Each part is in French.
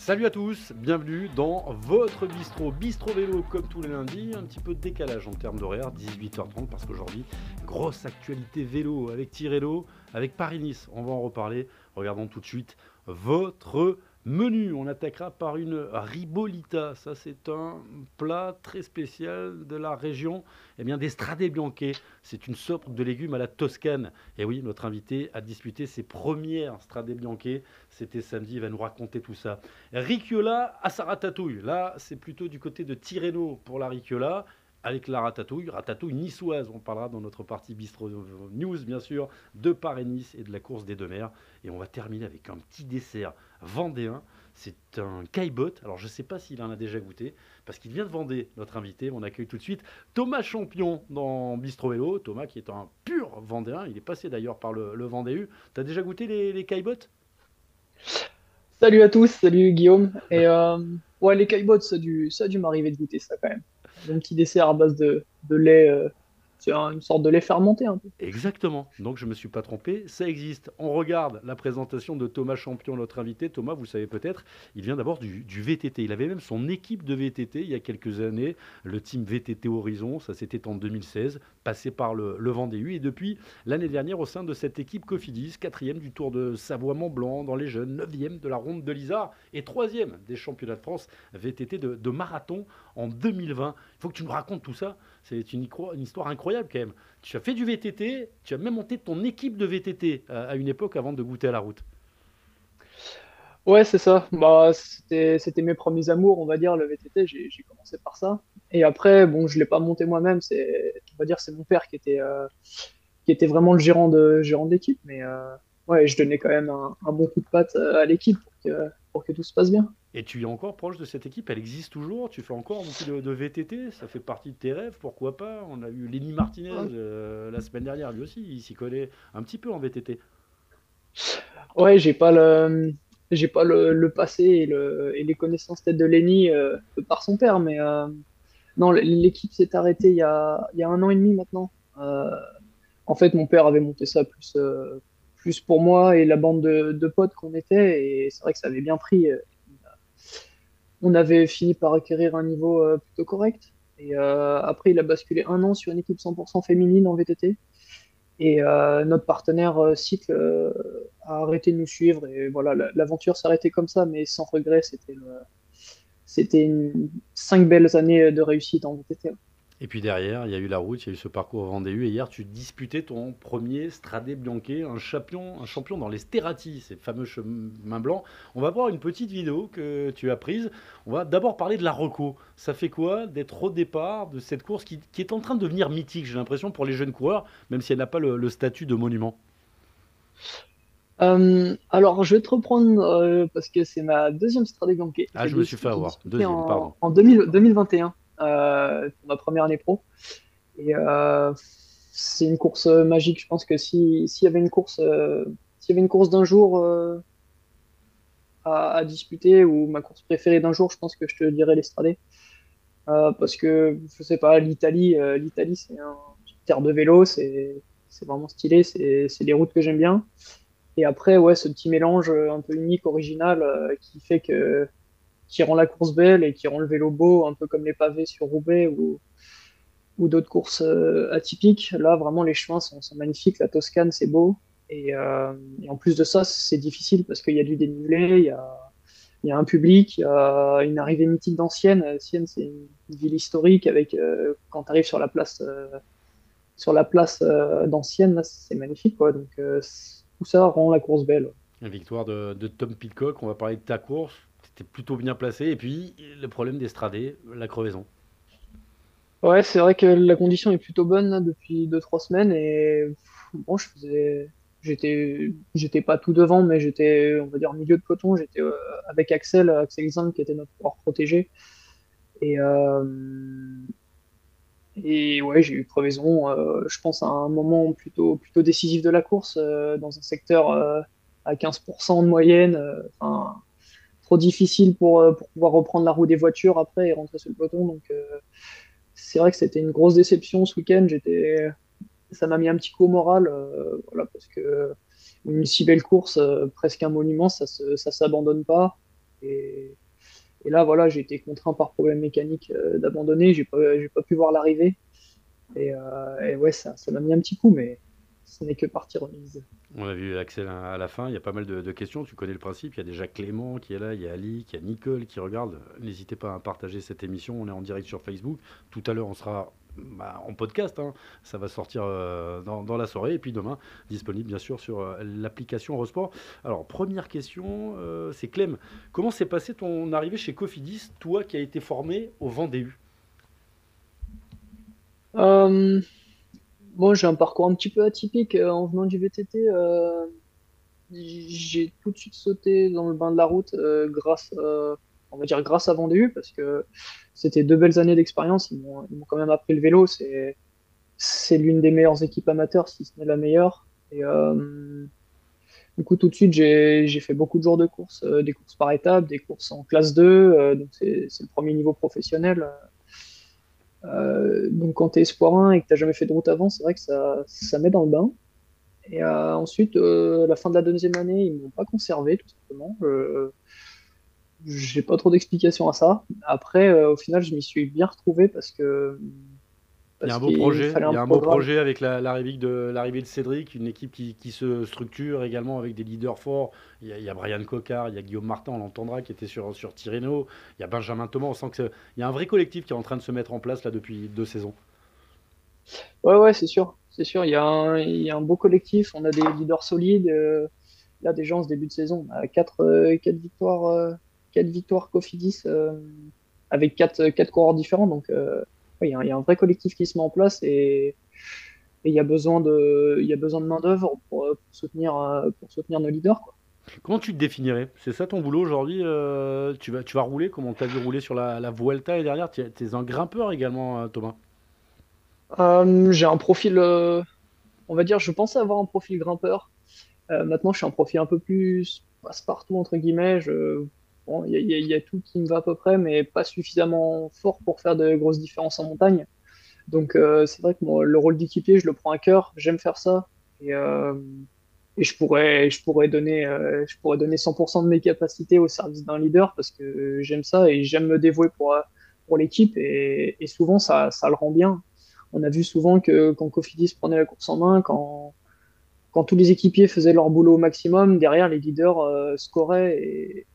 Salut à tous, bienvenue dans votre bistrot vélo comme tous les lundis, un petit peu de décalage en termes d'horaire, 18h30 parce qu'aujourd'hui, grosse actualité vélo avec Tirreno, avec Paris-Nice, on va en reparler. Regardons tout de suite votre menu. On attaquera par une ribolita, ça c'est un plat très spécial de la région des Strade Bianche. C'est une sorte de légumes à la Toscane. Et oui, notre invité a disputé ses premières Strade Bianche, c'était samedi, il va nous raconter tout ça. Ricciola à sa ratatouille. Là, c'est plutôt du côté de Tirreno pour la Ricciola, avec la ratatouille niçoise. On parlera dans notre partie Bistro News, bien sûr, de Paris-Nice et de la course des deux mers. Et on va terminer avec un petit dessert vendéen. C'est un caillebotte. Alors, je ne sais pas s'il en a déjà goûté, parce qu'il vient de Vendée, notre invité. On accueille tout de suite Thomas Champion dans Bistro Vélo. Thomas qui est un pur vendéen. Il est passé d'ailleurs par le Vendée U. Tu as déjà goûté les caillebottes? Salut à tous, salut Guillaume. Ouais, les caillebottes, ça a dû m'arriver de goûter ça quand même. Un petit dessert à base de lait, une sorte de lait fermenté un peu. Exactement, donc je ne me suis pas trompé, ça existe. On regarde la présentation de Thomas Champion, notre invité. Thomas, vous savez peut-être, il vient d'abord du VTT. Il avait même son équipe de VTT il y a quelques années, le team VTT Horizon, ça c'était en 2016, passé par le Vendée U. Et depuis l'année dernière, au sein de cette équipe Cofidis, quatrième du Tour de Savoie-Mont-Blanc dans les jeunes, neuvième de la Ronde de l'Isard et troisième des championnats de France VTT de marathon en 2020. Il faut que tu nous racontes tout ça, c'est une histoire incroyable quand même. Tu as fait du VTT, tu as même monté ton équipe de VTT à une époque avant de goûter à la route. Ouais, c'est ça. Bah, c'était mes premiers amours, on va dire, le VTT. J'ai commencé par ça. Et après, bon, je l'ai pas monté moi-même. On va dire, c'est mon père qui était vraiment le gérant de l'équipe. Mais ouais, je donnais quand même un bon coup de patte à l'équipe pour que tout se passe bien. Et tu es encore proche de cette équipe, elle existe toujours, tu fais encore beaucoup de VTT, ça fait partie de tes rêves, pourquoi pas. On a eu Lenny Martinez la semaine dernière, lui aussi, il s'y connaît un petit peu en VTT. Ouais, j'ai pas le passé et les connaissances peut-être de Lenny par son père, mais non, l'équipe s'est arrêtée il y a 1 an et demi maintenant. Euh, En fait, mon père avait monté ça plus pour moi et la bande de potes qu'on était, et c'est vrai que ça avait bien pris. On avait fini par acquérir un niveau plutôt correct. Et après, il a basculé 1 an sur une équipe 100% féminine en VTT. Et notre partenaire Cycle a arrêté de nous suivre. Et voilà, l'aventure s'est arrêtée comme ça, mais sans regret. C'était 5 belles années de réussite en VTT. Et puis derrière, il y a eu la route, il y a eu ce parcours Vendée U. Et hier, tu disputais ton premier Strade Bianche, un champion dans les Sterati, ces fameux chemins blancs. On va voir une petite vidéo que tu as prise. On va d'abord parler de la reco. Ça fait quoi d'être au départ de cette course qui est en train de devenir mythique, j'ai l'impression, pour les jeunes coureurs, même si elle n'a pas le statut de monument. Alors, je vais te reprendre parce que c'est ma deuxième Strade Bianche. Ah, je me suis fait J'ai avoir. disputé Deuxième, pardon. en 2021 pour ma première année pro. Et c'est une course magique. Je pense que s'il y avait une course, s'il y avait une course d'un jour à disputer ou ma course préférée d'un jour, je pense que je te dirais l'Estradé. Parce que je sais pas, l'Italie, c'est une terre de vélo, c'est vraiment stylé, c'est les routes que j'aime bien. Et après, ouais, ce petit mélange un peu unique, original, qui rend la course belle et qui rend le vélo beau, un peu comme les pavés sur Roubaix ou d'autres courses atypiques. Là, vraiment, les chemins sont magnifiques. La Toscane, c'est beau. Et en plus de ça, c'est difficile parce qu'il y a du dénivelé, il y a un public, il y a une arrivée mythique d'Ancienne. Sienne, c'est une ville historique avec, quand tu arrives sur la place d'Ancienne, là, c'est magnifique, quoi. Donc, tout ça rend la course belle. La victoire de Tom Pitcock, on va parler de ta course. Tu étais plutôt bien placé. Et puis, le problème d'Estradé, la crevaison. Ouais, c'est vrai que la condition est plutôt bonne là, depuis 2, 3 semaines et bon, j'étais pas tout devant, mais j'étais, on va dire, milieu de peloton. J'étais avec Axel Zang qui était notre coureur protégé et ouais, j'ai eu crevaison. Je pense à un moment plutôt décisif de la course dans un secteur à 15% de moyenne. Enfin, trop difficile pour pouvoir reprendre la roue des voitures après et rentrer sur le peloton. Donc c'est vrai que c'était une grosse déception ce week-end. Ça m'a mis un petit coup au moral, voilà, parce que une si belle course, presque un monument, ça s'abandonne pas. Et là, voilà, j'ai été contraint par problème mécanique d'abandonner. J'ai pas pu voir l'arrivée. Et ouais, ça m'a mis un petit coup, mais ce n'est que partie remise. On a vu Axel à la fin, il y a pas mal de questions, tu connais le principe, il y a déjà Clément qui est là, il y a Ali, il y a Nicole qui regarde. N'hésitez pas à partager cette émission, on est en direct sur Facebook. Tout à l'heure, on sera en podcast, hein. Ça va sortir dans la soirée, et puis demain, disponible bien sûr sur l'application Eurosport. Alors, première question, c'est Clem. Comment s'est passé ton arrivée chez Cofidis, toi qui as été formé au Vendée U? Euh, Bon, j'ai un parcours un petit peu atypique en venant du VTT. J'ai tout de suite sauté dans le bain de la route on va dire grâce à Vendée U parce que c'était 2 belles années d'expérience. Ils m'ont quand même appris le vélo. C'est l'une des meilleures équipes amateurs, si ce n'est la meilleure. Du coup, tout de suite, j'ai fait beaucoup de jours de course, des courses par étapes, des courses en classe 2. Donc c'est le premier niveau professionnel. Donc quand tu es espoir 1 et que tu n'as jamais fait de route avant, c'est vrai que ça met dans le bain. Ensuite, à la fin de la deuxième année, ils m'ont pas conservé, tout simplement. J'ai pas trop d'explications à ça. Après, au final, je m'y suis bien retrouvé Il y a parce un beau qu'il projet, fallait il un y a un beau programme. projet avec l'arrivée de Cédric, une équipe qui se structure également avec des leaders forts. Il y a Brian Cocard, il y a Guillaume Martin, on l'entendra, qui était sur Tirreno. Il y a Benjamin Thomas, on sent il y a un vrai collectif qui est en train de se mettre en place là depuis 2 saisons. Ouais, ouais, c'est sûr. C'est sûr, il y a un beau collectif, on a des leaders solides. Là, déjà, en ce début de saison, on a quatre victoires Cofidis avec quatre coureurs différents. Donc, ouais, il y a un vrai collectif qui se met en place et il y a besoin de main-d'œuvre pour soutenir nos leaders, quoi. Comment tu te définirais? C'est ça ton boulot aujourd'hui? Tu vas rouler comme on t'a vu rouler sur la Vuelta et derrière, tu es un grimpeur également, Thomas. J'ai un profil, on va dire, je pensais avoir un profil grimpeur. Maintenant, je suis un profil un peu plus passe-partout, entre guillemets. Bon, il y a tout qui me va à peu près, mais pas suffisamment fort pour faire de grosses différences en montagne. Donc, c'est vrai que moi, le rôle d'équipier, je le prends à cœur. J'aime faire ça. Et, euh, et je pourrais donner 100% de mes capacités au service d'un leader parce que j'aime ça et j'aime me dévouer pour l'équipe. Et souvent, ça le rend bien. On a vu souvent que quand Cofidis prenait la course en main, quand tous les équipiers faisaient leur boulot au maximum, derrière les leaders scoraient. Et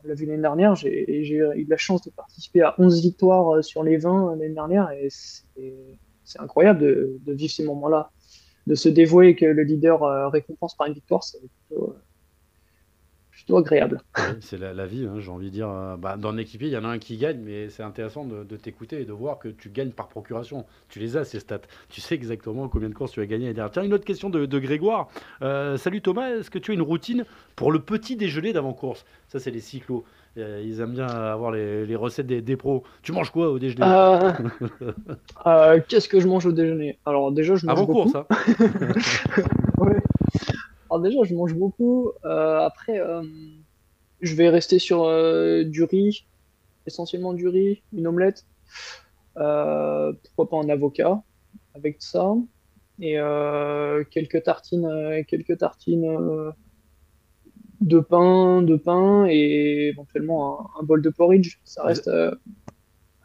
on l'a vu l'année dernière, j'ai eu la chance de participer à 11 victoires sur les 20 l'année dernière. Et c'est incroyable de vivre ces moments-là. De se dévouer et que le leader récompense par une victoire, c'est plutôt agréable. Oui, c'est la vie, hein, j'ai envie de dire. Dans un équipier, il y en a un qui gagne, mais c'est intéressant de t'écouter et de voir que tu gagnes par procuration. Tu les as, ces stats. Tu sais exactement combien de courses tu as gagné. Tiens, une autre question de Grégoire. Salut Thomas, est-ce que tu as une routine pour le petit déjeuner d'avant-course? Ça, c'est les cyclos. Ils aiment bien avoir les recettes des pros. Tu manges quoi au déjeuner? Euh, Qu'est-ce que je mange au déjeuner? Alors déjà, je mange Avant-course, beaucoup. hein. Ouais. Alors déjà, je mange beaucoup. Après, je vais rester sur du riz, essentiellement du riz, une omelette, pourquoi pas un avocat avec ça, et quelques tartines de pain et éventuellement un bol de porridge. Ça Vous- reste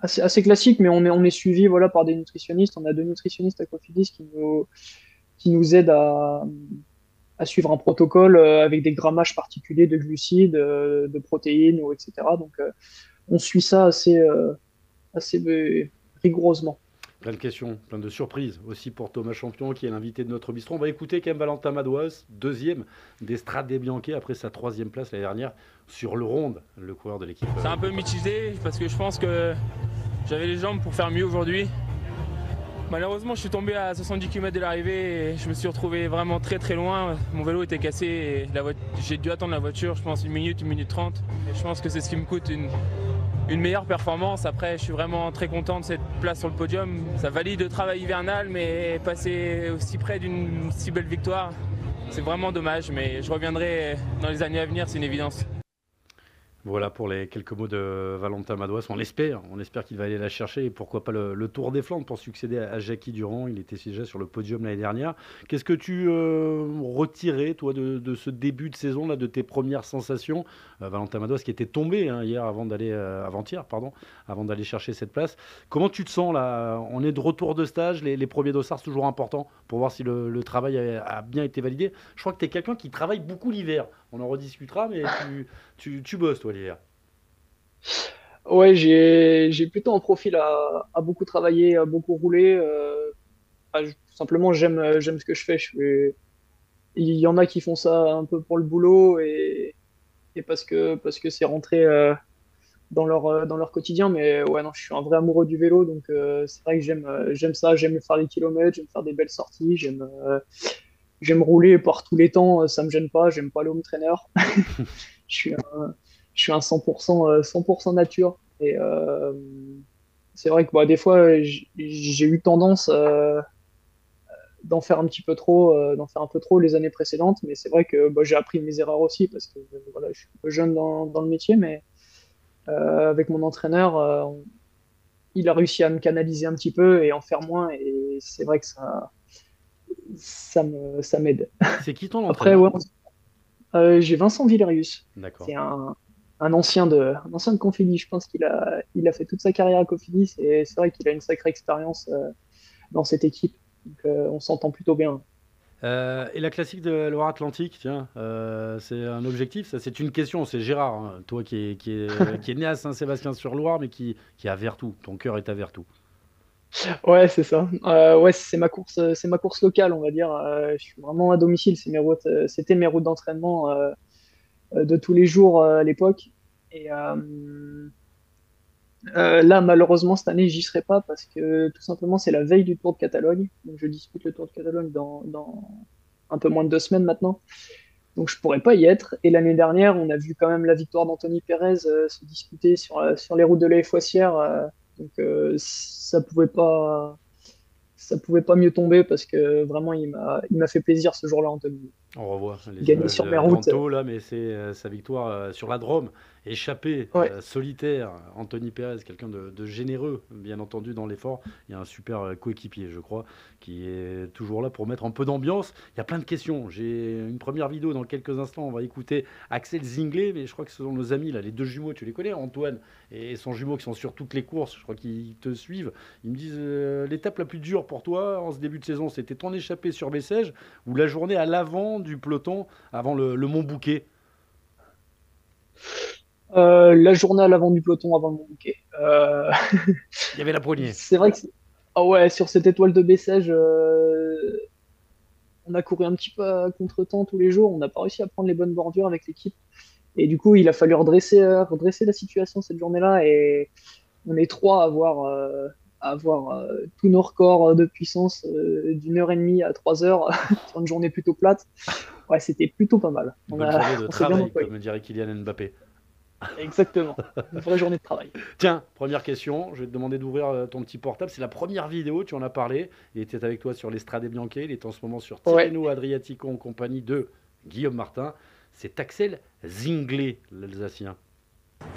assez classique, mais on est suivi voilà, par des nutritionnistes. On a 2 nutritionnistes à Cofidis qui nous aident à suivre un protocole avec des grammages particuliers de glucides, de protéines, etc. Donc, on suit ça assez rigoureusement. Plein de questions, plein de surprises aussi pour Thomas Champion qui est l'invité de notre bistrot. On va écouter quand même Valentin Madouas, deuxième d'Estrade Bianche après sa troisième place l'année dernière sur le Ronde, le coureur de l'équipe. C'est un peu mitigé parce que je pense que j'avais les jambes pour faire mieux aujourd'hui. Malheureusement, je suis tombé à 70 km de l'arrivée et je me suis retrouvé vraiment très très loin. Mon vélo était cassé et j'ai dû attendre la voiture, je pense 1 minute 30. Et je pense que c'est ce qui me coûte une meilleure performance. Après, je suis vraiment très content de cette place sur le podium. Ça valide le travail hivernal, mais passer aussi près d'une si belle victoire, c'est vraiment dommage. Mais je reviendrai dans les années à venir, c'est une évidence. Voilà pour les quelques mots de Valentin Madouas. On espère qu'il va aller la chercher et pourquoi pas le Tour des Flandres pour succéder à Jackie Durand. Il était déjà sur le podium l'année dernière. Qu'est-ce que tu retirais, toi, de ce début de saison, là, de tes premières sensations? Valentin Madouas qui était tombé hier avant-hier, pardon, avant d'aller chercher cette place. Comment tu te sens là? On est de retour de stage, les premiers dossards, c'est toujours important pour voir si le travail a bien été validé. Je crois que tu es quelqu'un qui travaille beaucoup l'hiver. On en rediscutera, mais tu bosses, toi, l'hiver. Ouais, j'ai plutôt un profil à beaucoup travailler, à beaucoup rouler. Tout simplement, j'aime ce que je fais. Il y en a qui font ça un peu pour le boulot et parce que c'est rentré dans leur quotidien. Mais ouais, non, je suis un vrai amoureux du vélo, donc c'est vrai que j'aime ça. J'aime faire les kilomètres, j'aime faire des belles sorties, j'aime rouler par tous les temps. Ça me gêne pas. J'aime pas le home trainer. Je suis je suis un 100%, 100% nature. Et c'est vrai que bah, des fois, j'ai eu tendance d'en faire un petit peu trop, d'en faire un peu trop les années précédentes. Mais c'est vrai que bah, j'ai appris mes erreurs aussi parce que voilà, je suis un peu jeune dans le métier. Mais avec mon entraîneur, il a réussi à me canaliser un petit peu et en faire moins. Et c'est vrai que ça m'aide. C'est qui ton Après, entraîneur? ouais, j'ai Vincent Villerius. D'accord. C'est un ancien de Cofidis. Je pense il a fait toute sa carrière à Cofidis et c'est vrai qu'il a une sacrée expérience dans cette équipe. Donc, on s'entend plutôt bien. Et la classique de Loire-Atlantique, tiens, c'est un objectif, ça c'est une question, c'est Gérard, hein, toi qui est né à Saint-Sébastien-sur-Loire, mais qui est à Vertou, ton cœur est à Vertou. Ouais, c'est ça. Ouais, c'est ma course locale, on va dire. Je suis vraiment à domicile. C'était mes routes d'entraînement de tous les jours à l'époque. Et là, malheureusement, cette année, j'y serai pas parce que tout simplement, c'est la veille du Tour de Catalogne. Donc, je dispute le Tour de Catalogne dans un peu moins de 2 semaines maintenant. Donc, je pourrais pas y être. Et l'année dernière, on a vu quand même la victoire d'Anthony Perez se disputer sur les routes de la Foissière. Donc, ça pouvait pas mieux tomber parce que vraiment, il m'a fait plaisir ce jour-là, Anthony. On revoit les Gagner images sur mes de routes. Danto, là, mais c'est sa victoire sur la Drôme, échappée, Ouais, solitaire. Anthony Perez, quelqu'un de généreux, bien entendu, dans l'effort. Il y a un super coéquipier, je crois, qui est toujours là pour mettre un peu d'ambiance. Il y a plein de questions. J'ai une première vidéo dans quelques instants. On va écouter Axel Zinglet, mais je crois que ce sont nos amis, là, les deux jumeaux, tu les connais, Antoine et son jumeau, qui sont sur toutes les courses. Je crois qu'ils te suivent. Ils me disent l'étape la plus dure pour toi en ce début de saison, c'était ton échappée sur Bessèges ou la journée à l'avant du peloton avant le Mont Bouquet? la journée à l'avant du peloton avant mon bouquet. Il y avait la poignée. C'est vrai que ah ouais, sur cette étoile de Bessèges, on a couru un petit peu à contre-temps tous les jours. On n'a pas réussi à prendre les bonnes bordures avec l'équipe. Et du coup, il a fallu redresser la situation cette journée-là. Et on est trois à avoir tous nos records de puissance d'1 heure et demie à 3 heures sur une journée plutôt plate. Ouais, c'était plutôt pas mal. Une bonne journée de On s'est bien travail, employé. comme dirait Kylian Mbappé. Exactement. Une vraie journée de travail. Tiens, première question, je vais te demander d'ouvrir ton petit portable. C'est la première vidéo, tu en as parlé. Il était avec toi sur l'Estrade Bianche. Il est en ce moment sur Ouais. Tirreno Adriatico en compagnie de Guillaume Martin. C'est Axel Zinglet, l'Alsacien.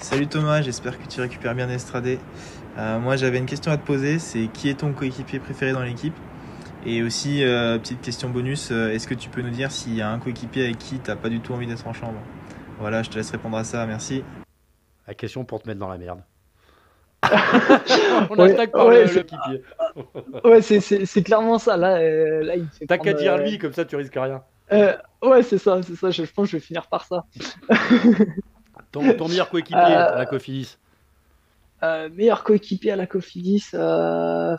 Salut Thomas, j'espère que tu récupères bien Estradé. Moi j'avais une question à te poser, c'est qui est ton coéquipier préféré dans l'équipe? Et aussi, petite question bonus, est-ce que tu peux nous dire s'il y a un coéquipier avec qui t'as pas du tout envie d'être en chambre? Voilà, je te laisse répondre à ça, merci. La question pour te mettre dans la merde. On Ouais, attaque par ouais, l'équipier. ouais, c'est clairement ça. Là, il me fait T'as qu'à prendre, dire lui, comme ça tu risques rien. ouais, c'est ça. Je pense que je vais finir par ça. Ton meilleur coéquipier à la Cofidis. Meilleur coéquipier à la Cofidis, oh,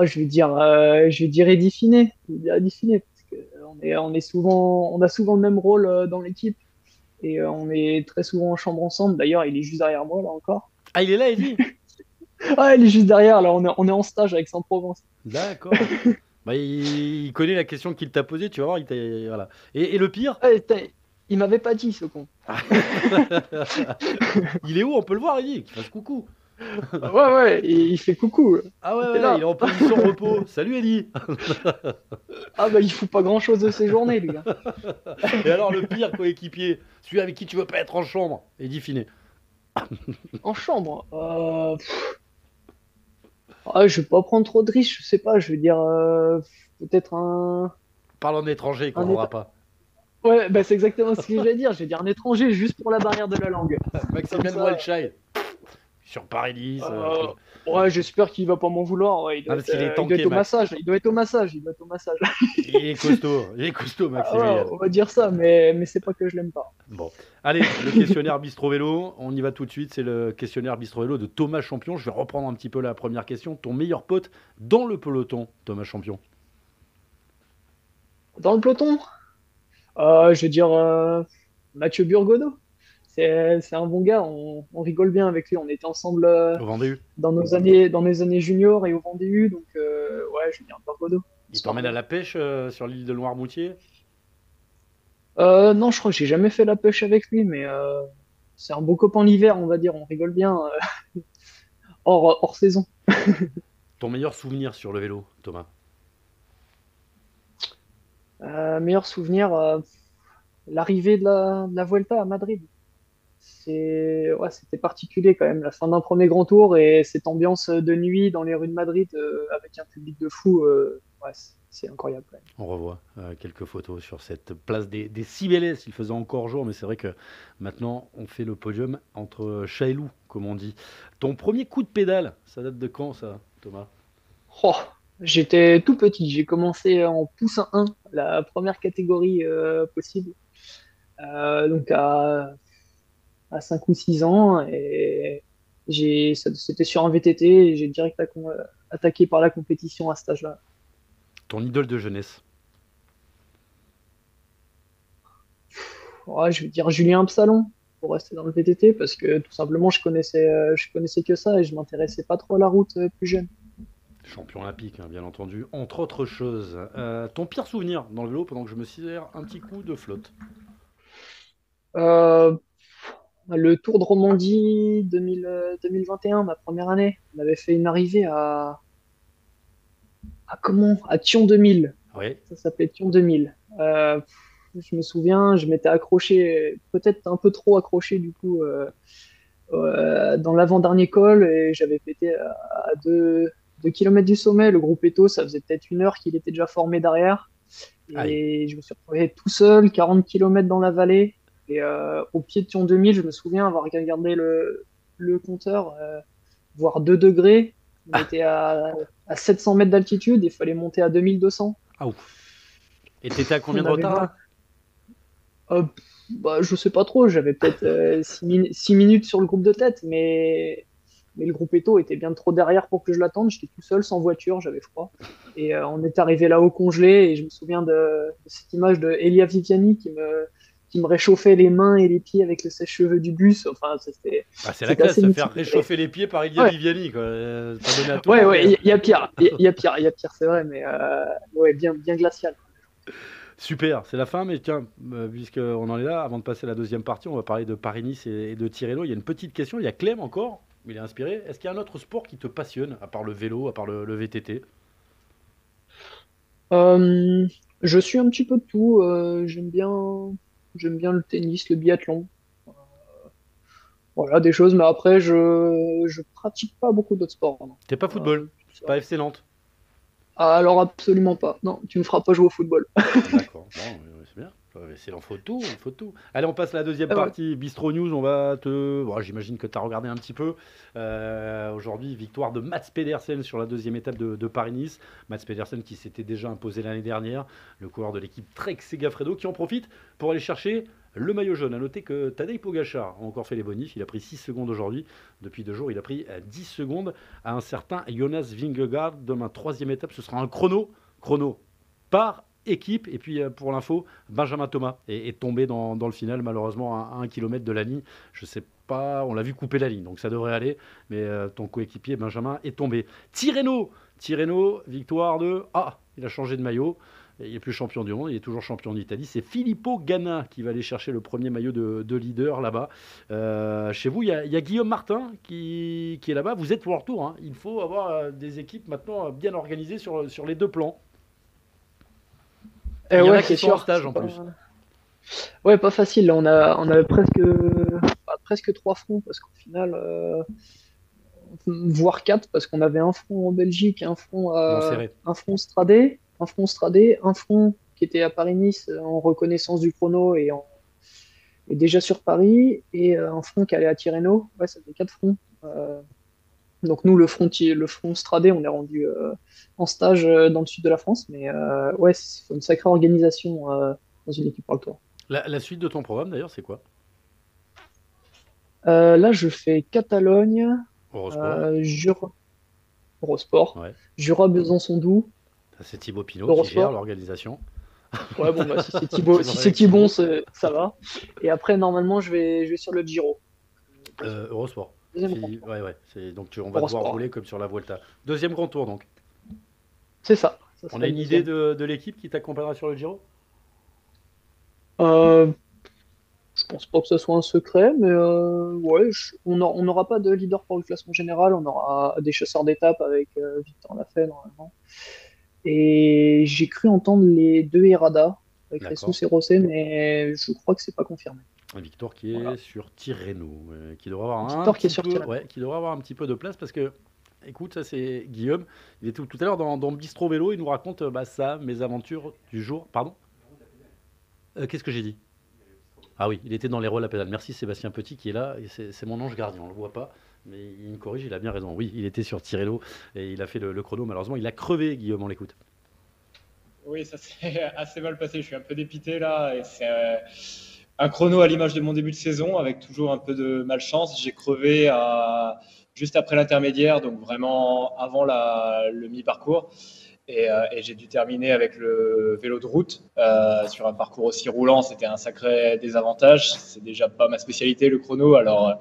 je vais dire Eddy Finet. Je vais dire Eddy Finet, parce que on a souvent le même rôle dans l'équipe et on est très souvent en chambre ensemble. D'ailleurs, il est juste derrière moi là encore. Ah, il est là, Eddy? Ah, il est juste derrière là. On est en stage avec Saint-Provence. D'accord. Bah, il connaît la question qu'il t'a posée, tu vas voir. Voilà. Et le pire, Ouais, putain, il m'avait pas dit ce con. il est où? On peut le voir, Eddy, qu'il fasse coucou. Ouais, il fait coucou. Ah ouais, T'es ouais, là. il est en position repos. Salut Eddie. Ah bah il fout pas grand chose de ses journées, lui. Hein. Et alors le pire coéquipier, celui avec qui tu veux pas être en chambre, Eddie Finet. En chambre. Je vais pas prendre trop de risques, je sais pas, je veux dire peut-être Parle en étranger, il un comprendra pas. Ouais, bah c'est exactement ce que je vais dire. Je vais dire un étranger juste pour la barrière de la langue. Maximilian ça. Walshai. Sur Paris-Nice. Euh, ouais, j'espère qu'il va pas m'en vouloir. Ouais, Ah, parce qu'il est il doit tanké, être au Max. massage. Il doit être au massage. Il doit être au massage. Il est costaud, Ah ouais, Maximilian. on va dire ça, mais c'est pas que je l'aime pas. Bon, allez, le questionnaire Bistro Vélo, on y va tout de suite. C'est le questionnaire Bistro Vélo de Thomas Champion. Je vais reprendre un petit peu la première question. Ton meilleur pote dans le peloton, Thomas Champion. Dans le peloton, je vais dire Mathieu Burgodeau. C'est un bon gars. On rigole bien avec lui. On était ensemble Au Vendée U. dans nos années juniors et au Vendée U. Donc ouais, je vais dire Burgodeau. Il t'emmène à la pêche sur l'île de Noirmoutier. Non, je crois que j'ai jamais fait la pêche avec lui, mais c'est un beau copain l'hiver, on va dire. On rigole bien hors saison. Ton meilleur souvenir sur le vélo, Thomas. Meilleur souvenir, l'arrivée de la Vuelta à Madrid. C'était particulier quand même, la fin d'un premier grand tour et cette ambiance de nuit dans les rues de Madrid avec un public de fou, ouais, c'est incroyable quand même. On revoit quelques photos sur cette place des Cibélès. Il faisait encore jour, mais c'est vrai que maintenant, on fait le podium entre chat et loup, comme on dit. Ton premier coup de pédale, ça date de quand, ça, Thomas? Oh, j'étais tout petit, j'ai commencé en poussin 1, la première catégorie possible, donc à 5 ou 6 ans, et c'était sur un VTT, et j'ai direct attaqué par la compétition à cet âge-là. Ton idole de jeunesse? Ouais, je vais dire Julien Absalon pour rester dans le VTT parce que tout simplement je connaissais que ça et je m'intéressais pas trop à la route plus jeune. Champion olympique, hein, bien entendu, entre autres choses. Ton pire souvenir dans le vélo pendant que je me sers un petit coup de flotte? Euh, le Tour de Romandie 2021, ma première année, on avait fait une arrivée à Thion 2000. Oui. Ça s'appelait Thion 2000. Je me souviens, je m'étais accroché, peut-être un peu trop accroché du coup, dans l'avant-dernier col et j'avais pété à 2 kilomètres du sommet. Le groupe Eto, ça faisait peut-être 1 heure qu'il était déjà formé derrière. Aïe. Et je me suis retrouvé tout seul, 40 kilomètres dans la vallée. Et au pied de Thion 2000, je me souviens avoir regardé le compteur, voir 2 degrés. On était à 700 mètres d'altitude, il fallait monter à 2200. Ah ouf. Et t'étais à combien On de avait retard là? Bah, je sais pas trop, j'avais peut-être 6 minutes sur le groupe de tête, mais le groupe Eto était bien trop derrière pour que je l'attende. J'étais tout seul, sans voiture, j'avais froid. Et on est arrivé là-haut congelé, et je me souviens de cette image de Elia Viviani qui me réchauffait les mains et les pieds avec le sèche-cheveux du bus. Enfin, Ah, c'est la c'était classe, assez se faire mythique. réchauffer les pieds par Ilia Ouais. Viviani, quoi. T'as donné à tout le Ouais, monde, ouais, mais- il y a pire, il y a pire, c'est vrai, mais ouais, bien glacial. Super, c'est la fin, mais tiens, puisqu'on en est là, avant de passer à la deuxième partie, on va parler de Paris-Nice et de Tirreno. Il y a une petite question, il y a Clem encore, il est inspiré. Est-ce qu'il y a un autre sport qui te passionne, à part le vélo, à part le VTT? Euh, je suis un petit peu de tout. J'aime bien le tennis, le biathlon. Voilà, des choses, mais après, je pratique pas beaucoup d'autres sports. Non. T'es pas football, Ça. pas FC Nantes. Ah, alors absolument pas. Non, tu me feras pas jouer au football. D'accord, bon, c'est bien. C'est il faut tout, il faut tout. Allez, on passe à la deuxième Ah ouais. partie. Bistro News, on va te. Bon, j'imagine que tu as regardé un petit peu. Aujourd'hui, victoire de Mats Pedersen sur la deuxième étape de Paris-Nice. Mats Pedersen qui s'était déjà imposé l'année dernière, le coureur de l'équipe Trek Segafredo, qui en profite pour aller chercher le maillot jaune. A noter que Tadej Pogacar a encore fait les bonifs. Il a pris 6 secondes aujourd'hui. Depuis 2 jours, il a pris 10 secondes à un certain Jonas Vingegaard. Demain, troisième étape, ce sera un chrono par équipe. Et puis pour l'info, Benjamin Thomas est tombé dans le final, malheureusement à 1 km de la ligne. Je sais pas, on l'a vu couper la ligne, donc ça devrait aller. Mais ton coéquipier Benjamin est tombé. Tirreno, victoire de... Ah, il a changé de maillot. Il n'est plus champion du monde, il est toujours champion d'Italie. C'est Filippo Ganna qui va aller chercher le premier maillot de leader là-bas. Chez vous, il y a Guillaume Martin qui est là-bas. Vous êtes World Tour. Hein. Il faut avoir des équipes maintenant bien organisées sur les deux plans. Il y en a qui sont en stage en plus. Ouais, pas facile. Là, on a presque 3 fronts parce qu'au final, voire 4 parce qu'on avait un front en Belgique, un front Stradé, un front qui était à Paris-Nice en reconnaissance du chrono et déjà sur Paris, et un front qui allait à Tirreno. Ouais, ça fait 4 fronts. Donc nous, le front Stradé, on est rendu en stage dans le sud de la France, mais ouais, il faut une sacrée organisation dans une équipe World Tour. La suite de ton programme, d'ailleurs, c'est quoi? Là, je fais Catalogne, Eurosport. Eurosport, Ouais. Jura, Besançon-Doubs. C'est Thibaut Pinot Eurosport. qui gère l'organisation. Ouais, bon, bah, si c'est Thibaut, ça va. Et après, normalement, je vais sur le Giro. Eurosport. Deuxième Ouais. Donc on va devoir Eurosport. rouler comme sur la Vuelta. Deuxième grand tour, donc. C'est ça. On a une idée de l'équipe qui t'accompagnera sur le Giro? Je pense pas que ce soit un secret, mais ouais, on n'aura pas de leader pour le classement général. On aura des chasseurs d'étapes avec Victor Lafay normalement. Et j'ai cru entendre les 2 Herrada avec Ressus et Rosset, mais je crois que c'est pas confirmé. Victor qui est sur Tirreno, qui devrait avoir qui devrait avoir un petit peu de place parce que, écoute, ça c'est Guillaume. Il était tout à l'heure dans Bistro Vélo, il nous raconte mes aventures du jour. Pardon? Qu'est-ce que j'ai dit? Ah oui, il était dans les rôles à pédale. Merci Sébastien Petit qui est là. C'est mon ange gardien, on ne le voit pas, mais il me corrige, il a bien raison. Oui, il était sur Tirreno et il a fait le chrono. Malheureusement, il a crevé, Guillaume, on l'écoute. Oui, ça s'est assez mal passé. Je suis un peu dépité là. Et c'est un chrono à l'image de mon début de saison avec toujours un peu de malchance. J'ai crevé juste après l'intermédiaire, donc vraiment avant le mi-parcours. Et j'ai dû terminer avec le vélo de route sur un parcours aussi roulant. C'était un sacré désavantage. C'est déjà pas ma spécialité, le chrono. Alors,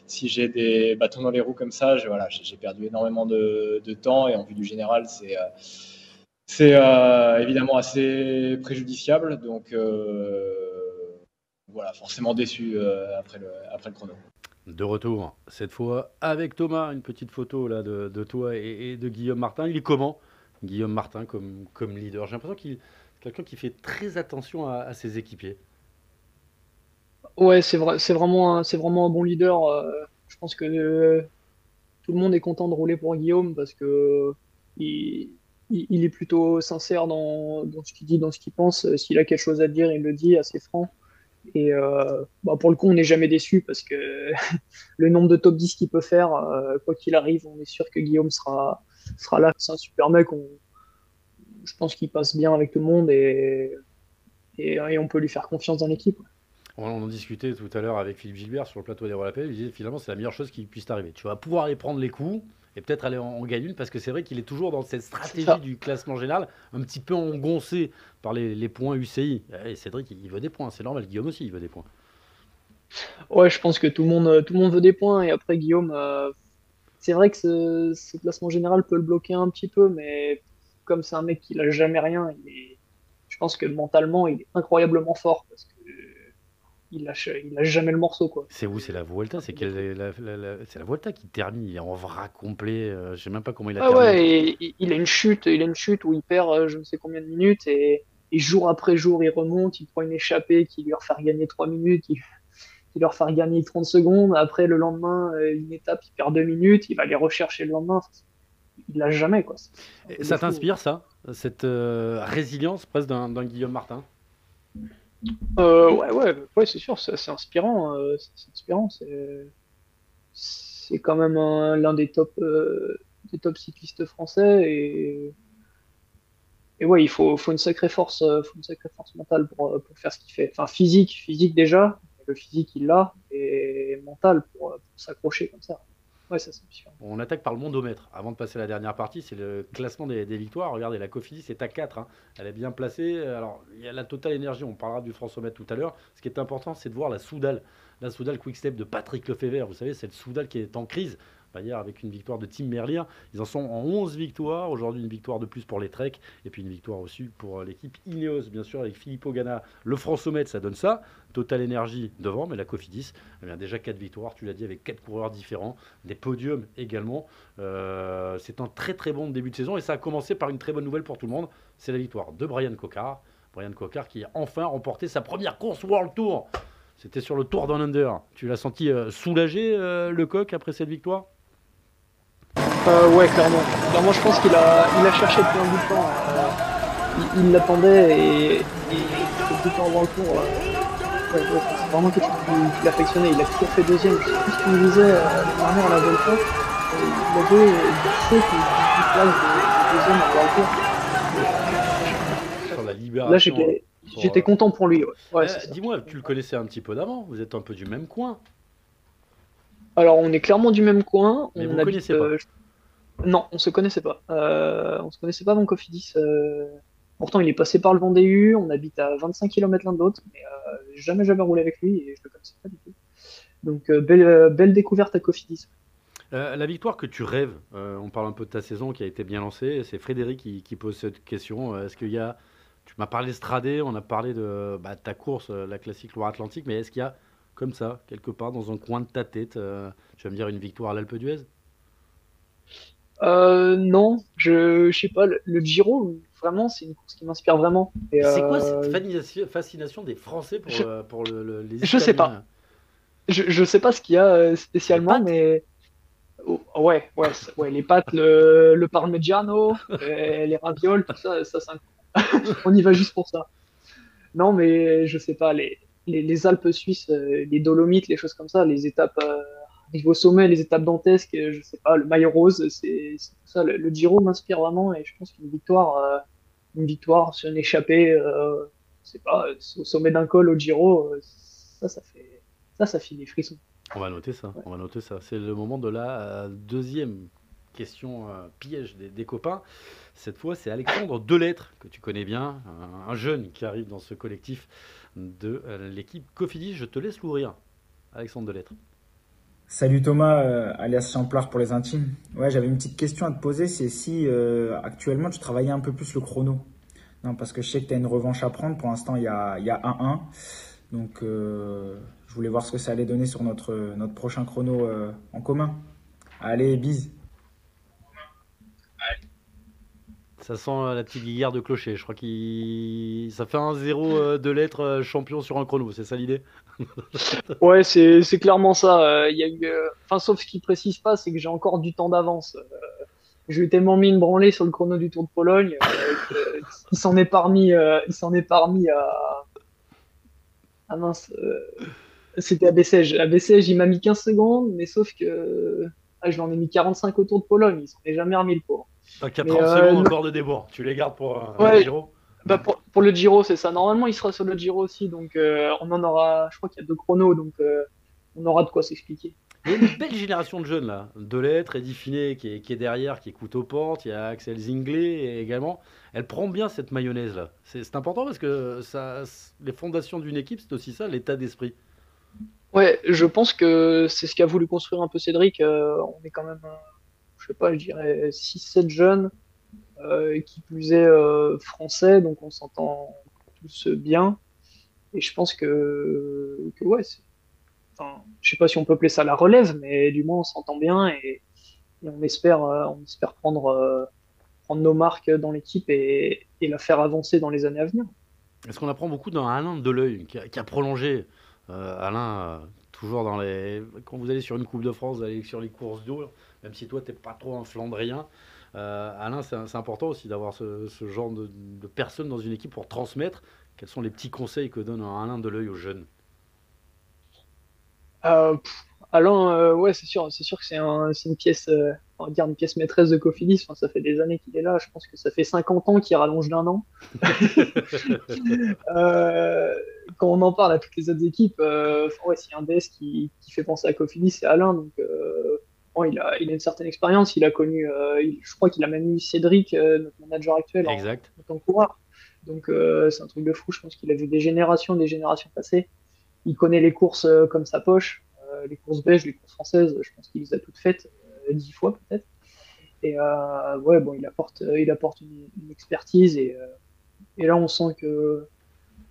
si j'ai des bâtons dans les roues comme ça, j'ai perdu énormément de temps. Et en vue du général, c'est évidemment assez préjudiciable. Donc, voilà, forcément déçu après le chrono. De retour, cette fois avec Thomas. Une petite photo là de toi et de Guillaume Martin. Il est comment, Guillaume Martin, comme leader? J'ai l'impression qu'il est quelqu'un qui fait très attention à ses équipiers. Ouais, c'est vraiment un bon leader. Je pense que tout le monde est content de rouler pour Guillaume parce que il est plutôt sincère dans ce qu'il dit, dans ce qu'il pense. S'il a quelque chose à dire, il le dit assez franc. Et pour le coup, on n'est jamais déçu parce que le nombre de top 10 qu'il peut faire, quoi qu'il arrive, on est sûr que Guillaume sera là. C'est un super mec. Je pense qu'il passe bien avec tout le monde et on peut lui faire confiance dans l'équipe. On en discutait tout à l'heure avec Philippe Gilbert sur le plateau des Rois-Lapais. Il disait finalement c'est la meilleure chose qui puisse t'arriver. Tu vas pouvoir aller prendre les coups et peut-être aller en gagner une parce que c'est vrai qu'il est toujours dans cette stratégie du classement général, un petit peu engoncé par les points UCI. Et Cédric, il veut des points, c'est normal. Guillaume aussi, il veut des points. Ouais, je pense que tout le monde veut des points et après Guillaume, c'est vrai que ce classement général peut le bloquer un petit peu, mais comme c'est un mec qui n'a jamais rien, je pense que mentalement il est incroyablement fort parce que il lâche jamais le morceau, quoi. C'est où? C'est la Vuelta? C'est la Vuelta qui termine. Il est en vrac complet. Je sais même pas comment il a terminé. Ouais, et il a une chute où il perd je ne sais combien de minutes et jour après jour il remonte, il prend une échappée qui lui refait gagner 3 minutes, qui leur faire gagner 30 secondes. Après, le lendemain, une étape, il perd 2 minutes, il va les rechercher le lendemain. Il lâche jamais, quoi. Ça t'inspire, ça? Cette résilience presque d'un Guillaume Martin? Ouais, c'est sûr, c'est inspirant. C'est inspirant. C'est quand même l'un des top cyclistes français. Et ouais, il faut une sacrée force mentale pour faire ce qu'il fait. Enfin, physique déjà. Le physique, il l'a. Et mental pour s'accrocher comme ça. Ouais, ça c'est sûr. On attaque par le mondomètre. Avant de passer à la dernière partie, c'est le classement des victoires. Regardez, la Cofidis est à 4. Hein. Elle est bien placée. Alors, il y a la Total Énergie. On parlera du Françomètre tout à l'heure. Ce qui est important, c'est de voir la Soudal. La Soudal Quick Step de Patrick Lefebvre. Vous savez, c'est le Soudal qui est en crise. Bah, hier, avec une victoire de Team Merlier, ils en sont en 11 victoires. Aujourd'hui, une victoire de plus pour les Trek. Et puis une victoire aussi pour l'équipe Ineos, bien sûr, avec Filippo Ganna. Le France-Omet, ça donne ça. Total Energy devant, mais la Cofidis, eh bien, déjà 4 victoires, tu l'as dit, avec 4 coureurs différents. Des podiums également. C'est un très très bon début de saison. Et ça a commencé par une très bonne nouvelle pour tout le monde. C'est la victoire de Brian Cocard. Brian Cocard qui a enfin remporté sa première course World Tour. C'était sur le Tour Down Under. Tu l'as senti soulagé, le coq, après cette victoire? Ouais, clairement. Clairement, je pense qu'il a cherché depuis un bout de temps. Il l'attendait et tout le temps avant le tour. Ouais, c'est vraiment quelque chose qu'il affectionnait. Il a toujours fait deuxième. Je sais plus ce qu'il me disait l'année dernière à la Volta. Il avait 17 ou 18 places de deuxième avant le tour. Sur la libération. Là, j'étais content pour lui. Ouais, dis-moi, tu le connaissais un petit peu d'avant. Vous êtes un peu du même coin. Alors, on est clairement du même coin. Mais on vous ne connaissez pas. Non, on se connaissait pas. On se connaissait pas dans Cofidis. Pourtant, il est passé par le Vendée U. On habite à 25 km l'un de l'autre, mais jamais roulé avec lui et je le connaissais pas du tout. Donc, belle découverte à Cofidis. La victoire que tu rêves, on parle un peu de ta saison qui a été bien lancée. C'est Frédéric qui pose cette question. Est-ce qu'il y a, tu m'as parlé de Stradé, on a parlé de ta course, la classique Loire-Atlantique, mais est-ce qu'il y a comme ça, quelque part dans un coin de ta tête, tu vas me dire une victoire à l'Alpe d'Huez? Non, je sais pas. Le Giro, vraiment, c'est une course qui m'inspire vraiment. Et, C'est quoi cette fascination des Français pour les je sais Italiens? pas. Je sais pas ce qu'il y a spécialement, mais ouais, les pâtes, le parmigiano, les ravioles, tout ça, c'est on y va juste pour ça. Non, mais je sais pas, les Alpes suisses, les Dolomites, les choses comme ça, les étapes arrivées au sommet, les étapes dantesques, je sais pas, le maillot rose, c'est tout ça. Le Giro m'inspire vraiment et je pense qu'une victoire sur une échappée, c'est pas, au sommet d'un col au Giro, ça fait des frissons. On va noter ça, Ouais. on va noter ça. C'est le moment de la deuxième question piège des copains. Cette fois, c'est Alexandre Delettre, que tu connais bien, un jeune qui arrive dans ce collectif de l'équipe Cofidis. Je te laisse l'ouvrir, Alexandre Delettre. Salut Thomas, alias Champlard pour les intimes. Ouais, j'avais une petite question à te poser, c'est si actuellement tu travaillais un peu plus le chrono. Non, parce que je sais que tu as une revanche à prendre. Pour l'instant, il y a 1-1. Donc, je voulais voir ce que ça allait donner sur notre prochain chrono en commun. Allez, bise. Ça sent la petite guerre de clocher. Je crois ça fait un 0 de lettres champion sur un chrono. C'est ça l'idée? Ouais, c'est clairement ça. Il y a eu, enfin, sauf ce qu'il précise pas, c'est que j'ai encore du temps d'avance. Je lui ai tellement mis une branlée sur le chrono du Tour de Pologne qu'il s'en est pas remis, ah mince, c'était à Bessèges. À Bessèges, il m'a mis 15 secondes, mais sauf que je lui en ai mis 45 au Tour de Pologne. Il s'en est jamais remis le pauvre. Donc il y a Mais, 30 secondes encore de débours. Tu les gardes pour le Ouais. Giro? Bah pour le Giro, c'est ça. Normalement, il sera sur le Giro aussi, donc on en aura. Je crois qu'il y a 2 chronos, donc on aura de quoi s'expliquer. Il y a une belle génération de jeunes là. Delettre, Eddy Finet qui est derrière, qui écoute aux portes. Il y a Axel Zinglet également. Elle prend bien cette mayonnaise là. C'est important parce que les fondations d'une équipe, c'est aussi ça, l'état d'esprit. Ouais, je pense que c'est ce qu'a voulu construire un peu Cédric. On est quand même, je sais pas, je dirais 6-7 jeunes, qui plus est français, donc on s'entend tous bien. Et je pense que ouais, enfin, je sais pas si on peut appeler ça la relève, mais du moins on s'entend bien et on espère prendre nos marques dans l'équipe et la faire avancer dans les années à venir. Est-ce qu'on apprend beaucoup dans Alain Deleuil qui a prolongé Alain, toujours quand vous allez sur une Coupe de France, vous allez sur les courses dures, même si toi t'es pas trop un Flandrien. Alain, c'est important aussi d'avoir ce genre de personnes dans une équipe pour transmettre. Quels sont les petits conseils que donne un Alain Deleuil aux jeunes? Alain, ouais, c'est sûr que c'est une pièce, on va dire une pièce maîtresse de Cofidis. Enfin, ça fait des années qu'il est là. Je pense que ça fait 50 ans qu'il rallonge d'1 an. Quand on en parle à toutes les autres équipes, ouais, s'il y a un DS qui fait penser à Cofidis, c'est Alain. Donc, bon, il a une certaine expérience. Il a connu, je crois qu'il a même eu Cédric, notre manager actuel, Exact. en tant que coureur. Donc, c'est un truc de fou. Je pense qu'il a vu des générations passer. Il connaît les courses comme sa poche, les courses belges, les courses françaises. Je pense qu'il les a toutes faites. 10 fois peut-être. Et ouais, bon, il apporte une expertise et là on sent que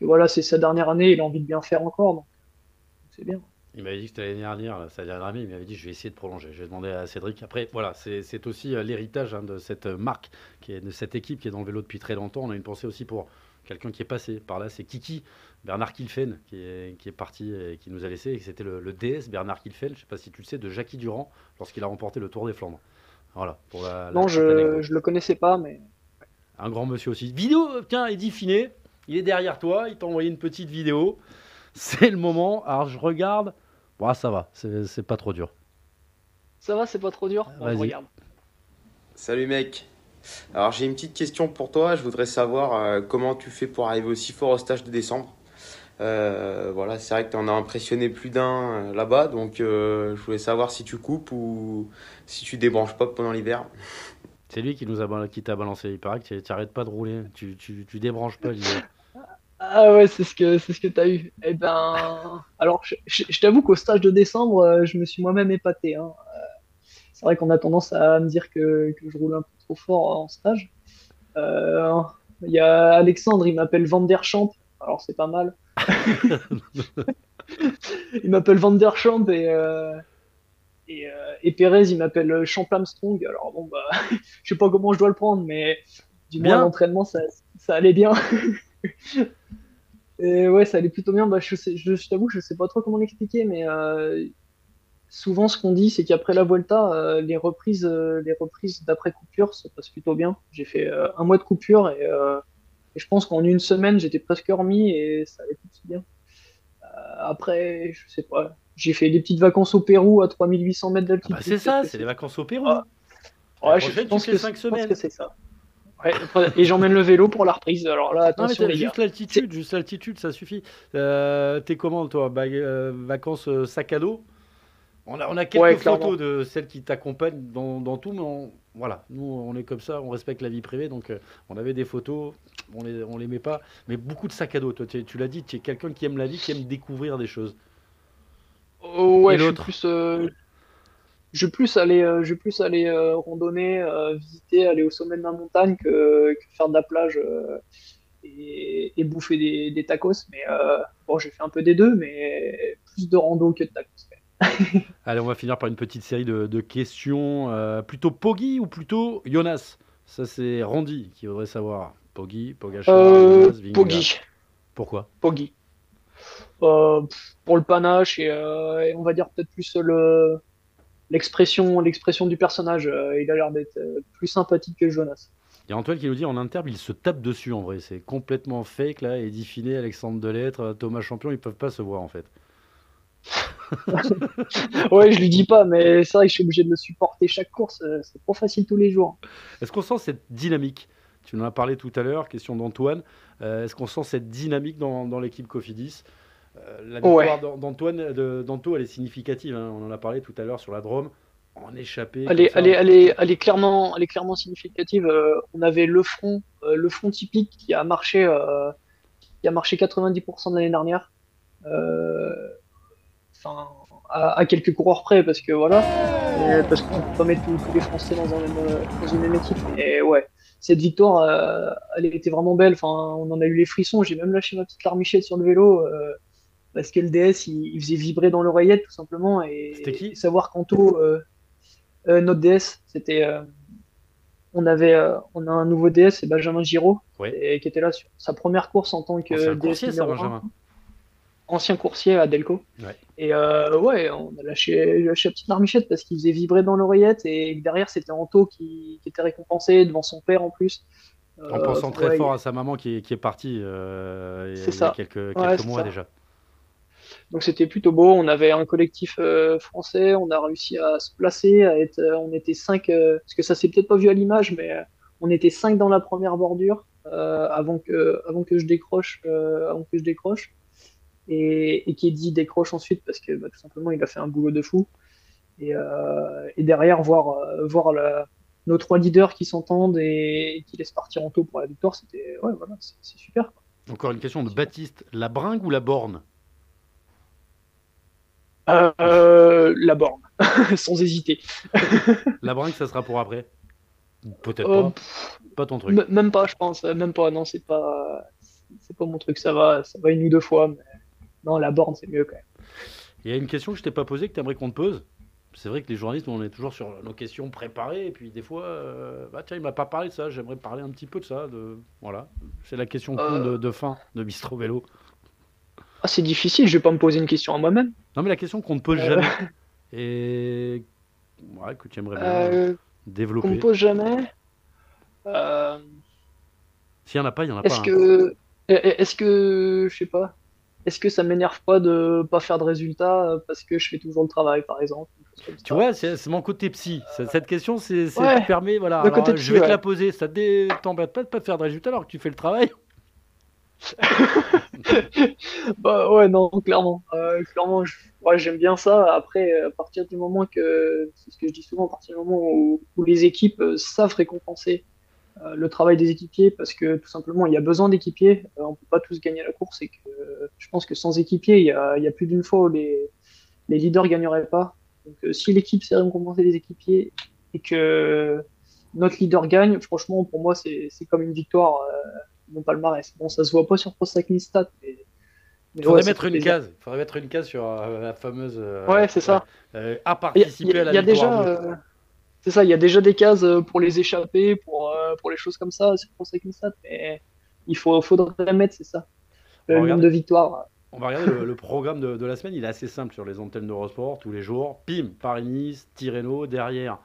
voilà, c'est sa dernière année, il a envie de bien faire encore, donc c'est bien. Il m'avait dit que c'était l'année dernière, sa dernière année, il m'avait dit je vais essayer de prolonger. J'ai demandé à Cédric. Après, voilà, c'est aussi l'héritage de cette marque, de cette équipe qui est dans le vélo depuis très longtemps. On a une pensée aussi pour quelqu'un qui est passé par là, c'est Kiki, Bernard Kilfen, qui est parti et qui nous a laissé. Et c'était le DS Bernard Kilfen, je ne sais pas si tu le sais, de Jackie Durand, lorsqu'il a remporté le Tour des Flandres. Voilà, pour la Non, petite anecdote. je le connaissais pas, mais Un grand monsieur aussi. Vidéo, tiens, Eddy Finet, il est derrière toi, il t'a envoyé une petite vidéo. C'est le moment. Alors je regarde. Bon, ça va, c'est pas trop dur. ça va, c'est pas trop dur. Bon, je Vas-y. regarde. Salut mec. Alors j'ai une petite question pour toi. Je voudrais savoir comment tu fais pour arriver aussi fort au stage de décembre. Voilà, c'est vrai que tu en as impressionné plus d'un là-bas, donc je voulais savoir si tu coupes ou si tu débranches pas pendant l'hiver. C'est lui qui t'a balancé. Il paraît que tu n'arrêtes pas de rouler. Tu débranches pas l'hiver. Ah ouais, c'est ce que t'as eu. Eh ben, alors je t'avoue qu'au stage de décembre, je me suis moi-même épaté, hein. C'est vrai qu'on a tendance à me dire que je roule un peu trop fort en stage. Euh, Il y a Alexandre, il m'appelle Van der Champ, alors c'est pas mal. Il m'appelle Van der Champ et Pérez, il m'appelle Champ Armstrong. Alors bon, bah, je sais pas comment je dois le prendre, mais du moins Bien. l'entraînement, ça allait bien. Et ouais, ça allait plutôt bien. Bah, je t'avoue que je sais pas trop comment l'expliquer, mais souvent ce qu'on dit, c'est qu'après la Vuelta, les reprises d'après coupure, ça passe plutôt bien. J'ai fait un mois de coupure et je pense qu'en une semaine, j'étais presque remis et ça allait tout bien. Après, je sais pas. J'ai fait des petites vacances au Pérou à 3800 mètres Ah d'altitude. bah c'est ça, c'est les vacances au Pérou. Ah, La ouais, prochaine, tu pense fais que 5 je pense semaines. que c'est ça. Ouais, et j'emmène le vélo pour la reprise. Alors là, Non, mais attention t'as les gars. juste l'altitude, ça suffit. T'es comment, toi? Vacances sac à dos? On a Ouais, quelques clairement. photos de celles qui t'accompagnent dans tout, mais voilà, nous, on est comme ça, on respecte la vie privée, donc on avait des photos, on les met pas, mais beaucoup de sac à dos. Toi, tu l'as dit, tu es quelqu'un qui aime la vie, qui aime découvrir des choses. Oh, Et ouais, l'autre? je vais plus aller randonner, visiter, aller au sommet de la montagne que faire de la plage et bouffer des tacos. Mais bon, j'ai fait un peu des deux, mais plus de rando que de tacos. Allez, on va finir par une petite série de questions. Plutôt Poggi ou plutôt Jonas? Ça, c'est Randy qui voudrait savoir. Poggi, Pogacar, Jonas, Vingegaard. Poggi, Pourquoi? Poggi. Pour le panache et on va dire peut-être plus l'expression du personnage. Il a l'air d'être plus sympathique que Jonas. Il y a Antoine qui nous dit en interbe, il se tape dessus en vrai. C'est complètement fake là. Eddy Finet, Alexandre Delettre, Thomas Champion, ils peuvent pas se voir en fait. Ouais, je lui dis pas, mais c'est vrai que je suis obligé de le supporter chaque course. C'est pas facile tous les jours. Est-ce qu'on sent cette dynamique? Tu en as parlé tout à l'heure, question d'Antoine. Est-ce qu'on sent cette dynamique dans l'équipe Cofidis? La Ouais. victoire d'Anto, elle est significative, hein. On en a parlé tout à l'heure sur la Drôme. En échappée, Elle comme est, ça. elle est clairement significative. On avait le front typique qui a marché 90% de l'année dernière. Euh, Enfin, à quelques coureurs près, parce que voilà, parce qu'on peut pas mettre tous les Français dans une même équipe. Et ouais, cette victoire, elle était vraiment belle. Enfin, on en a eu les frissons. J'ai même lâché ma petite larmichette sur le vélo. Parce que le DS, il faisait vibrer dans l'oreillette tout simplement C'était et qui? savoir qu'Anto, notre DS, on a un nouveau DS, c'est Benjamin Giraud, Ouais. et qui était là sur sa première course en tant C'est que un DS coursier, ça, numéro 1, Benjamin. ancien coursier à Delco. Ouais. Et ouais, on a lâché la petite marmichette parce qu'il faisait vibrer dans l'oreillette et derrière c'était Anto qui était récompensé devant son père en plus. En pensant très Ouais, fort à sa maman qui est partie c'est il y a ça. quelques Ouais, c'est mois ça. déjà. Donc c'était plutôt beau. On avait un collectif français. On a réussi à se placer, on était 5, parce que ça s'est peut-être pas vu à l'image, mais on était 5 dans la première bordure avant que je décroche, et qu'Eddie décroche ensuite parce que bah, tout simplement il a fait un boulot de fou. Et derrière voir nos 3 leaders qui s'entendent et qui laissent partir en taux pour la victoire, c'était ouais voilà, c'est super. Encore une question de Baptiste. La bringue ou la borne? La borne. sans hésiter. La bringue, ça sera pour après. Peut-être Euh, pas. Pas ton truc. Même pas, je pense. Même pas. Non, c'est pas mon truc. Ça va une ou deux fois. Mais non, la borne, c'est mieux quand même. Il y a une question que je t'ai pas posée que tu aimerais qu'on te pose. C'est vrai que les journalistes, on est toujours sur nos questions préparées. Et puis des fois, bah tiens, il m'a pas parlé de ça. J'aimerais parler un petit peu de ça. Voilà. C'est la question con de fin de Bistro Vélo. Ah, c'est difficile. Je vais pas me poser une question à moi-même. Non, mais la question qu'on ne pose jamais. Et ouais, que tu aimerais bien Qu'on développer. me pose jamais. Euh, S'il y en a pas, il y en a pas. Est-ce que, je sais pas, est-ce que ça m'énerve pas de pas faire de résultats parce que je fais toujours le travail, par exemple, une chose comme Tu ça. vois, c'est mon côté psy. Cette question, Ouais, te permet, voilà. le Alors, côté je psy, vais te ouais. la poser. Ça t'embête pas de pas faire de résultat alors que tu fais le travail? Bah ouais, non, clairement. Clairement, ouais, j'aime bien ça. Après, à partir du moment que, c'est ce que je dis souvent, à partir du moment où les équipes savent récompenser le travail des équipiers, parce que tout simplement, il y a besoin d'équipiers. On peut pas tous gagner la course et que je pense que sans équipiers, il y a plus d'une fois où les leaders gagneraient pas. Donc, si l'équipe sait récompenser les équipiers et que notre leader gagne, franchement, pour moi, c'est comme une victoire, mon palmarès. Bon, ça se voit pas sur Pro Cycling Stats, mais ouais, Faudrait ça mettre fait une plaisir. case. Faudrait mettre une case sur la fameuse. Ouais, c'est ça. À Il participer à la y a victoire déjà, 2. c'est ça, il y a déjà des cases pour les échapper, pour les choses comme ça sur Pro Cycling Stats, mais faudrait mettre, c'est ça, On va le nombre regarder. de victoires. On va regarder le programme de la semaine. Il est assez simple sur les antennes d'Eurosport tous les jours. Pim, Paris-Nice, Tirreno. Derrière,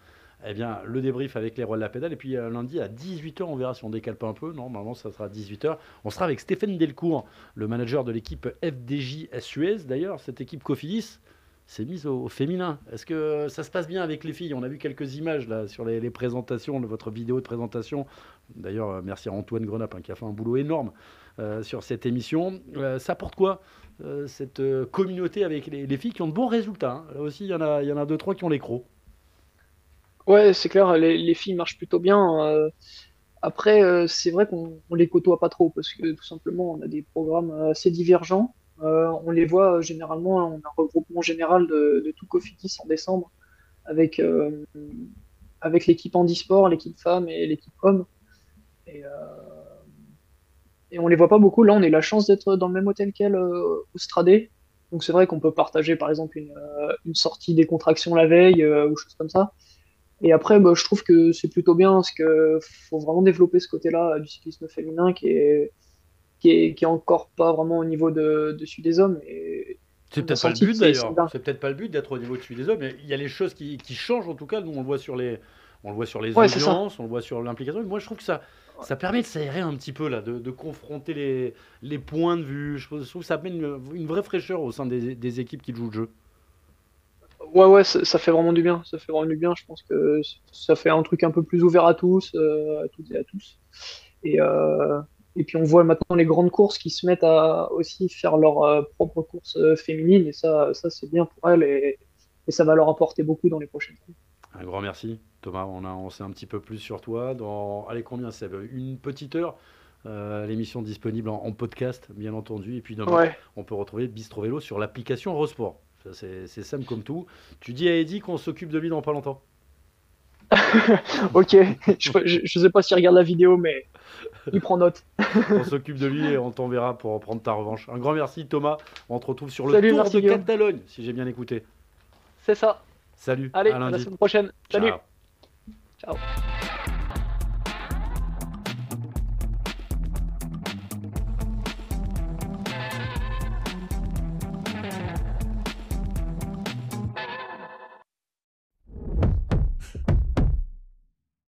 eh bien, le débrief avec les rois de la pédale. Et puis lundi à 18h, on verra si on décale pas un peu. Normalement, ça sera 18h. On sera avec Stéphane Delcourt, le manager de l'équipe FDJ Suez. D'ailleurs, cette équipe Cofidis s'est mise au féminin. Est-ce que ça se passe bien avec les filles? On a vu quelques images là sur les présentations, de votre vidéo de présentation. D'ailleurs, merci à Antoine Grenap qui a fait un boulot énorme sur cette émission. Ça apporte quoi cette communauté avec les filles qui ont de bons résultats, hein. Là aussi, il y en a deux, trois qui ont les crocs. Ouais, c'est clair, les filles marchent plutôt bien. Après, c'est vrai qu'on les côtoie pas trop parce que tout simplement, on a des programmes assez divergents. On les voit généralement, on a un regroupement général de tout Cofidis en décembre avec, avec l'équipe handisport, l'équipe femmes et l'équipe hommes. Et, et on les voit pas beaucoup. Là, on a la chance d'être dans le même hôtel qu'elles au Stradé. Donc c'est vrai qu'on peut partager par exemple une sortie des contractions la veille ou choses comme ça. Et après, bah, je trouve que c'est plutôt bien parce que faut vraiment développer ce côté-là du cyclisme féminin qui est encore pas vraiment au niveau de celui des hommes. Et C'est on a peut-être pas le senti but que c'est d'ailleurs. bien. C'est peut-être pas le but d'être au niveau de celui des hommes. Mais il y a les choses qui changent en tout cas. Nous, on le voit sur les Ouais, c'est ça. audiences, on le voit sur l'implication. Moi, je trouve que ça permet de s'aérer un petit peu là, de confronter les points de vue. Je trouve que ça amène une vraie fraîcheur au sein des équipes qui jouent le jeu. Ouais, ouais, ça fait vraiment du bien. Ça fait vraiment du bien. Je pense que ça fait un truc un peu plus ouvert à toutes et à tous. Et, euh, et puis on voit maintenant les grandes courses qui se mettent à aussi faire leurs propres courses féminines. Et ça c'est bien pour elles et ça va leur apporter beaucoup dans les prochaines années. Un grand merci, Thomas. On sait un petit peu plus sur toi. Allez, combien c'est? Une petite heure. L'émission disponible en podcast, bien entendu. Et puis demain, Ouais, on peut retrouver Bistro Vélo sur l'application Eurosport. Ça, c'est simple comme tout. Tu dis à Eddy qu'on s'occupe de lui dans pas longtemps. ok. Je sais pas s'il regarde la vidéo, mais il prend note. On s'occupe de lui et on t'enverra pour prendre ta revanche. Un grand merci, Thomas. On te retrouve sur le Salut, Tour merci de Guillaume. Catalogne, si j'ai bien écouté. C'est ça. Salut, Allez, à à la lundi. semaine prochaine. Salut. Ciao. Ciao.